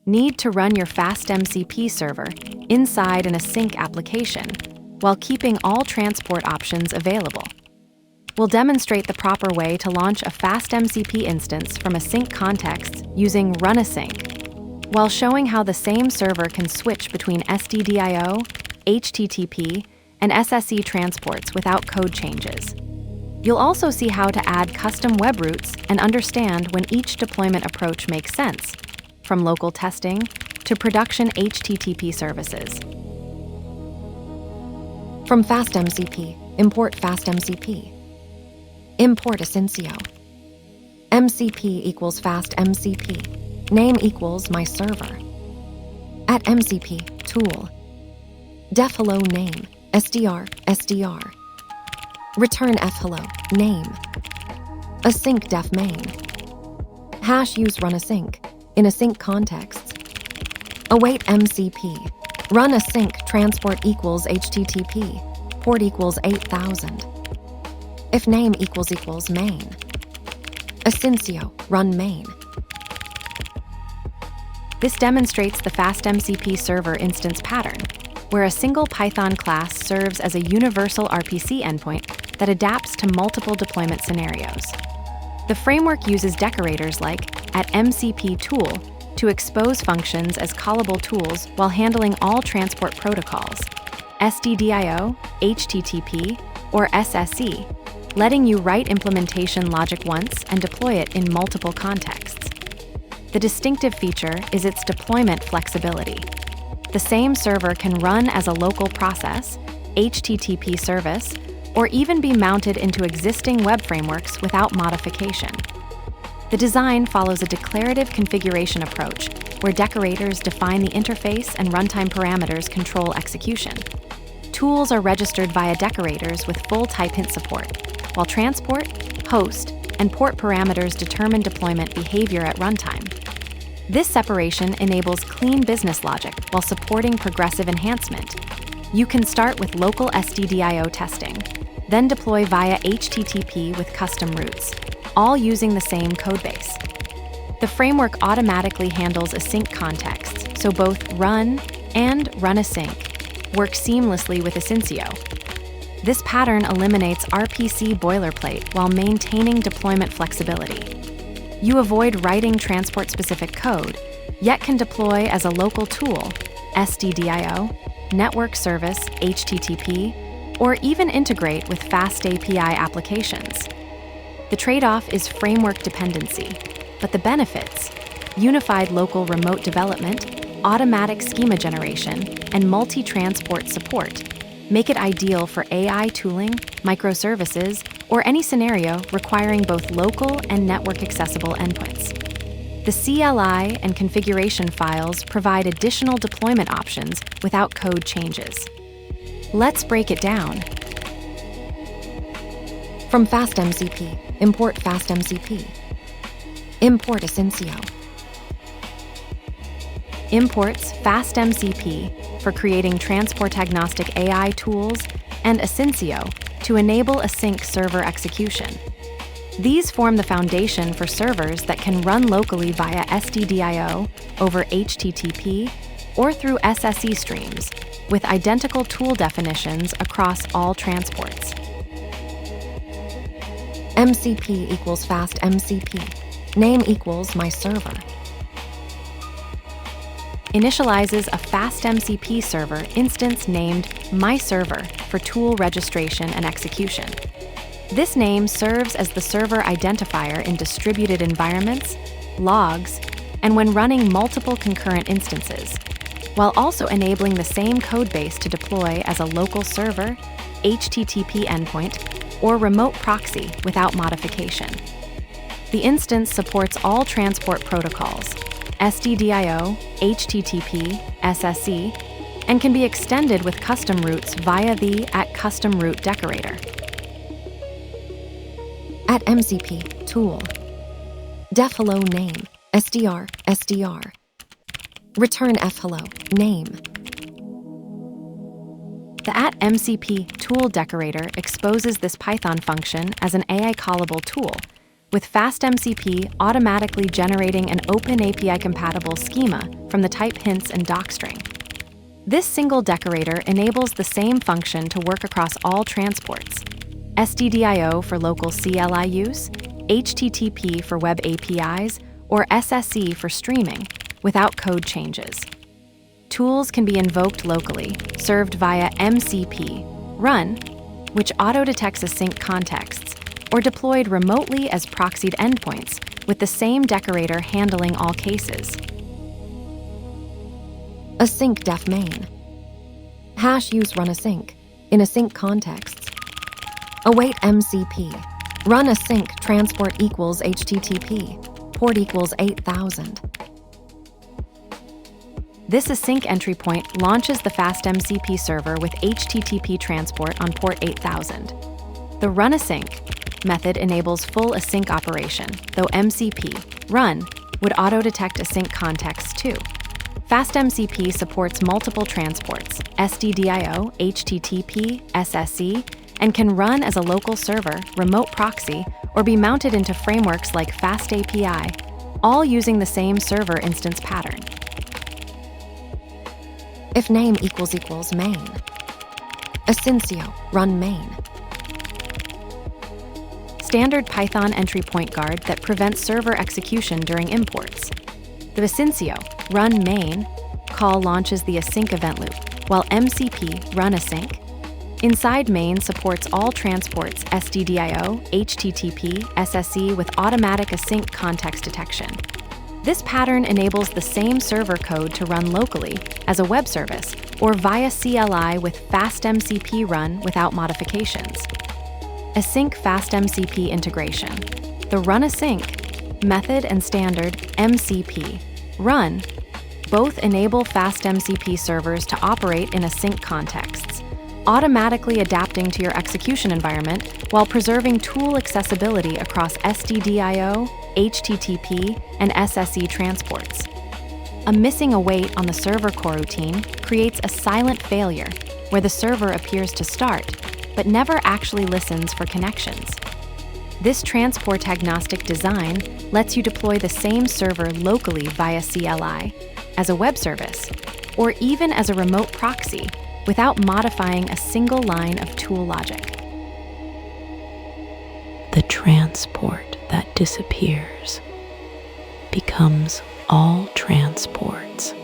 need to run your FastMCP server inside an Async application while keeping all transport options available. We'll demonstrate the proper way to launch a FastMCP instance from Async contexts using Run Async, while showing how the same server can switch between STDIO, HTTP, and SSE transports without code changes. You'll also see how to add custom web routes and understand when each deployment approach makes sense, from local testing to production HTTP services. From FastMCP, import FastMCP. Import Asyncio. MCP equals FastMCP. Name equals my server. At MCP, tool. Def hello name, SDR. Return fhello, name. Async def main. Hash use run async, in async contexts. Await MCP. Run async transport equals HTTP, port equals 8000. If name equals main. Asyncio, run main. This demonstrates the FastMCP server instance pattern, where a single Python class serves as a universal RPC endpoint that adapts to multiple deployment scenarios. The framework uses decorators like @MCP tool to expose functions as callable tools while handling all transport protocols, STDIO, HTTP, or SSE, letting you write implementation logic once and deploy it in multiple contexts. The distinctive feature is its deployment flexibility. The same server can run as a local process, HTTP service, or even be mounted into existing web frameworks without modification. The design follows a declarative configuration approach, where decorators define the interface and runtime parameters control execution. Tools are registered via decorators with full type hint support, while transport, host, and port parameters determine deployment behavior at runtime. This separation enables clean business logic while supporting progressive enhancement. You can start with local STDIO testing, then deploy via HTTP with custom routes, all using the same codebase. The framework automatically handles async contexts, so both run and run async work seamlessly with Asyncio. This pattern eliminates RPC boilerplate while maintaining deployment flexibility. You avoid writing transport-specific code, yet can deploy as a local tool, STDIO, network service, HTTP, or even integrate with FastAPI applications. The trade-off is framework dependency, but the benefits, unified local remote development, automatic schema generation, and multi-transport support, make it ideal for AI tooling, microservices, or any scenario requiring both local and network-accessible endpoints. The CLI and configuration files provide additional deployment options without code changes. Let's break it down. From FastMCP, import FastMCP. Import Asyncio. Imports FastMCP for creating transport-agnostic AI tools and Asyncio to enable async server execution. These form the foundation for servers that can run locally via STDIO over HTTP or through SSE streams, with identical tool definitions across all transports. MCP equals FastMCP. Name equals my server. Initializes a FastMCP server instance named myServer for tool registration and execution. This name serves as the server identifier in distributed environments, logs, and when running multiple concurrent instances, while also enabling the same codebase to deploy as a local server, HTTP endpoint, or remote proxy without modification. The instance supports all transport protocols, STDIO, HTTP, SSE, and can be extended with custom routes via the @CustomRoute decorator. @MCP, tool. Def hello name, SDR. Return fhello, name. The @MCP tool decorator exposes this Python function as an AI callable tool, with FastMCP automatically generating an open API-compatible schema from the type hints and docstring. This single decorator enables the same function to work across all transports: STDIO for local CLI use, HTTP for web APIs, or SSE for streaming, without code changes. Tools can be invoked locally, served via MCP, run, which auto-detects async contexts, or deployed remotely as proxied endpoints, with the same decorator handling all cases. Async def main. Hash use run async in async contexts. Await MCP. Run async transport equals HTTP. Port equals 8000. This async entry point launches the FastMCP server with HTTP transport on port 8000. The run async method enables full async operation, though MCP, run, would auto-detect async contexts too. FastMCP supports multiple transports, STDIO, HTTP, SSE, and can run as a local server, remote proxy, or be mounted into frameworks like FastAPI, all using the same server instance pattern. If name equals main. Asyncio, run main. Standard Python entry point guard that prevents server execution during imports. The Asyncio, run main, call launches the async event loop, while MCP, run async, inside main supports all transports STDIO, HTTP, SSE with automatic async context detection. This pattern enables the same server code to run locally as a web service or via CLI with FastMCP run without modifications. Async FastMCP integration. The run async method and standard MCP run both enable FastMCP servers to operate in async contexts, automatically adapting to your execution environment while preserving tool accessibility across STDIO, HTTP, and SSE transports. A missing await on the server coroutine creates a silent failure where the server appears to start, but never actually listens for connections. This transport-agnostic design lets you deploy the same server locally via CLI, as a web service, or even as a remote proxy without modifying a single line of tool logic. The transport that disappears becomes all transports.